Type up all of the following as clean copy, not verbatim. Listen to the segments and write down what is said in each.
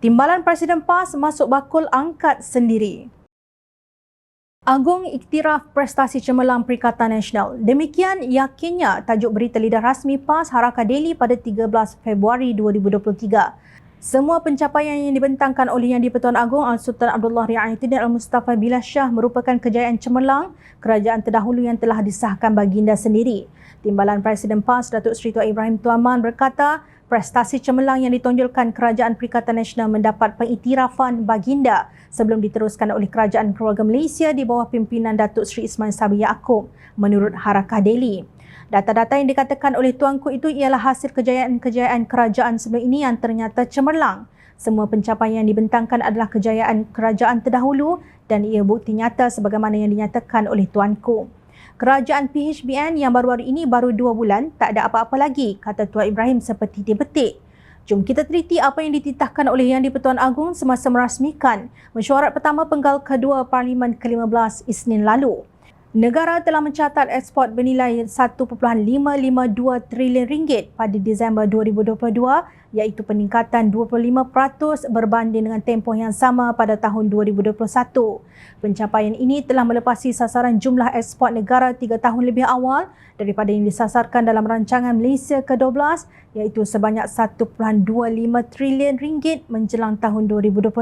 Timbalan Presiden PAS masuk bakul angkat sendiri. Agung iktiraf prestasi cemerlang Perikatan Nasional. Demikian yakinnya tajuk berita lidah rasmi PAS Harakah Daily pada 13 Februari 2023. Semua pencapaian yang dibentangkan oleh Yang di-Pertuan Agong Al-Sultan Abdullah Riayatuddin Al-Mustafa Billah Shah merupakan kejayaan cemerlang kerajaan terdahulu yang telah disahkan baginda sendiri. Timbalan Presiden PAS Datuk Seri Tuan Ibrahim Tuaman berkata, prestasi cemerlang yang ditonjolkan Kerajaan Perikatan Nasional mendapat pengiktirafan baginda sebelum diteruskan oleh Kerajaan Keluarga Malaysia di bawah pimpinan Datuk Seri Ismail Sabri Yaakob menurut Harakah Daily. Data-data yang dikatakan oleh Tuanku itu ialah hasil kejayaan-kejayaan kerajaan sebelum ini yang ternyata cemerlang. Semua pencapaian yang dibentangkan adalah kejayaan kerajaan terdahulu dan ia bukti nyata sebagaimana yang dinyatakan oleh Tuanku. Kerajaan PHBN yang baru-baru ini baru 2 bulan, tak ada apa-apa lagi, kata Tuan Ibrahim seperti dipetik. Jom kita teliti apa yang dititahkan oleh Yang di-Pertuan Agong semasa merasmikan mesyuarat pertama penggal kedua Parlimen ke-15 Isnin lalu. Negara telah mencatat ekspor bernilai RM1.552 trilion pada Disember 2022 iaitu peningkatan 25% berbanding dengan tempoh yang sama pada tahun 2021. Pencapaian ini telah melepasi sasaran jumlah ekspor negara 3 tahun lebih awal daripada yang disasarkan dalam rancangan Malaysia ke-12 iaitu sebanyak RM1.25 trilion menjelang tahun 2025.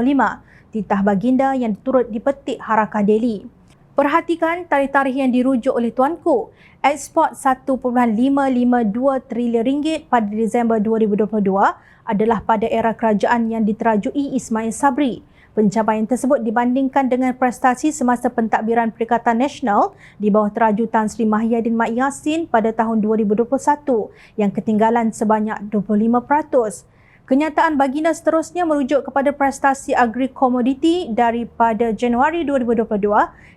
Titah baginda yang turut dipetik Harakah Daily. Perhatikan tarikh-tarikh yang dirujuk oleh Tuanku. Ekspor RM1.552 trilion pada Disember 2022 adalah pada era kerajaan yang diterajui Ismail Sabri. Pencapaian tersebut dibandingkan dengan prestasi semasa pentadbiran Perikatan Nasional di bawah teraju Tan Sri Mahyadin Mat Yassin pada tahun 2021 yang ketinggalan sebanyak 25%. Kenyataan baginda seterusnya merujuk kepada prestasi agri-komoditi daripada Januari 2022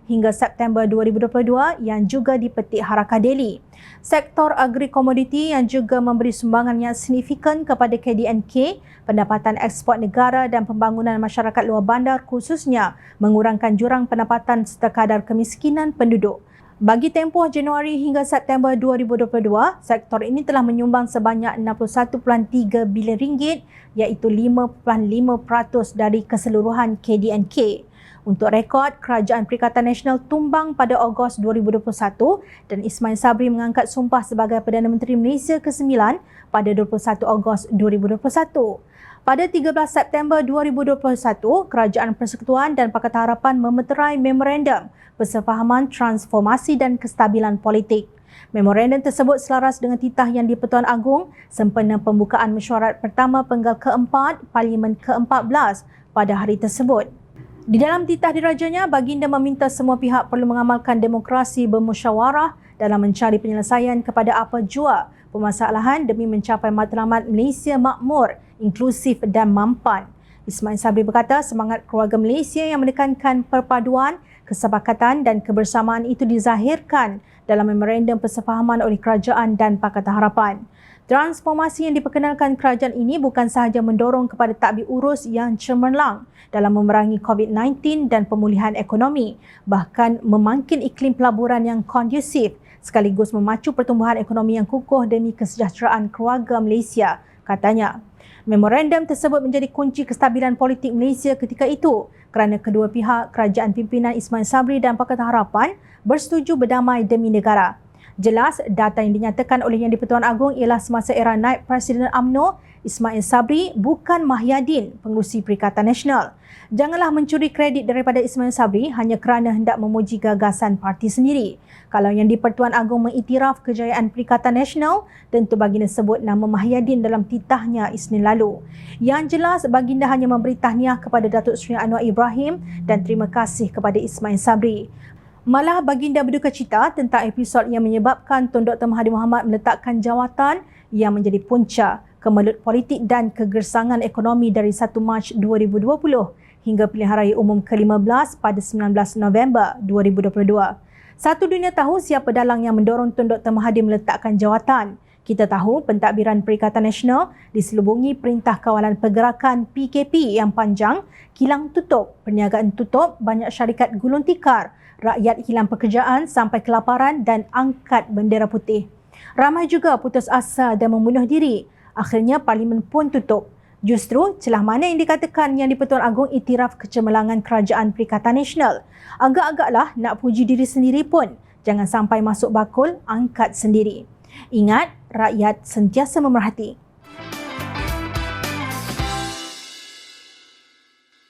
hingga September 2022 yang juga dipetik Harakah Daily. Sektor agri-komoditi yang juga memberi sumbangan yang signifikan kepada KDNK, pendapatan ekspor negara dan pembangunan masyarakat luar bandar khususnya mengurangkan jurang pendapatan serta kadar kemiskinan penduduk. Bagi tempoh Januari hingga September 2022, sektor ini telah menyumbang sebanyak RM61.3 bilion iaitu 5.5% dari keseluruhan KDNK. Untuk rekod, Kerajaan Perikatan Nasional tumbang pada Ogos 2021 dan Ismail Sabri mengangkat sumpah sebagai Perdana Menteri Malaysia ke-9 pada 21 Ogos 2021. Pada 13 September 2021, Kerajaan Persekutuan dan Pakatan Harapan memeterai Memorandum Persefahaman Transformasi dan Kestabilan Politik. Memorandum tersebut selaras dengan titah Yang di-Pertuan Agong sempena pembukaan mesyuarat pertama penggal ke-4 Parlimen ke-14 pada hari tersebut. Di dalam titah dirajanya, baginda meminta semua pihak perlu mengamalkan demokrasi bermusyawarah dalam mencari penyelesaian kepada apa jua permasalahan demi mencapai matlamat Malaysia makmur, inklusif dan mampan. Ismail Sabri berkata semangat keluarga Malaysia yang menekankan perpaduan, kesepakatan dan kebersamaan itu dizahirkan dalam memorandum persefahaman oleh kerajaan dan Pakatan Harapan. Transformasi yang diperkenalkan kerajaan ini bukan sahaja mendorong kepada tadbir urus yang cemerlang dalam memerangi COVID-19 dan pemulihan ekonomi, bahkan memangkin iklim pelaburan yang kondusif sekaligus memacu pertumbuhan ekonomi yang kukuh demi kesejahteraan keluarga Malaysia, katanya. Memorandum tersebut menjadi kunci kestabilan politik Malaysia ketika itu kerana kedua pihak, kerajaan pimpinan Ismail Sabri dan Pakatan Harapan bersetuju berdamai demi negara. Jelas, data yang dinyatakan oleh Yang di-Pertuan Agong ialah semasa era naib Presiden UMNO, Ismail Sabri bukan Mahyadin, pengerusi Perikatan Nasional. Janganlah mencuri kredit daripada Ismail Sabri hanya kerana hendak memuji gagasan parti sendiri. Kalau Yang di-Pertuan Agong mengiktiraf kejayaan Perikatan Nasional, tentu baginda sebut nama Mahyadin dalam titahnya Isnin lalu. Yang jelas, baginda hanya memberi tahniah kepada Datuk Seri Anwar Ibrahim dan terima kasih kepada Ismail Sabri. Malah baginda berduka cita tentang episod yang menyebabkan Tun Dr. Mahathir Mohamad meletakkan jawatan yang menjadi punca kemelut politik dan kegersangan ekonomi dari 1 Mac 2020 hingga pilihan raya umum ke-15 pada 19 November 2022. Satu dunia tahu siapa dalang yang mendorong Tun Dr. Mahathir meletakkan jawatan. Kita tahu pentadbiran Perikatan Nasional diselubungi Perintah Kawalan Pergerakan PKP yang panjang, kilang tutup, perniagaan tutup, banyak syarikat gulung tikar, rakyat hilang pekerjaan sampai kelaparan dan angkat bendera putih. Ramai juga putus asa dan membunuh diri. Akhirnya Parlimen pun tutup. Justru celah mana yang dikatakan yang di-Pertuan Agong iktiraf kecemerlangan Kerajaan Perikatan Nasional. Agak-agaklah nak puji diri sendiri pun. Jangan sampai masuk bakul angkat sendiri. Ingat, rakyat sentiasa memerhati.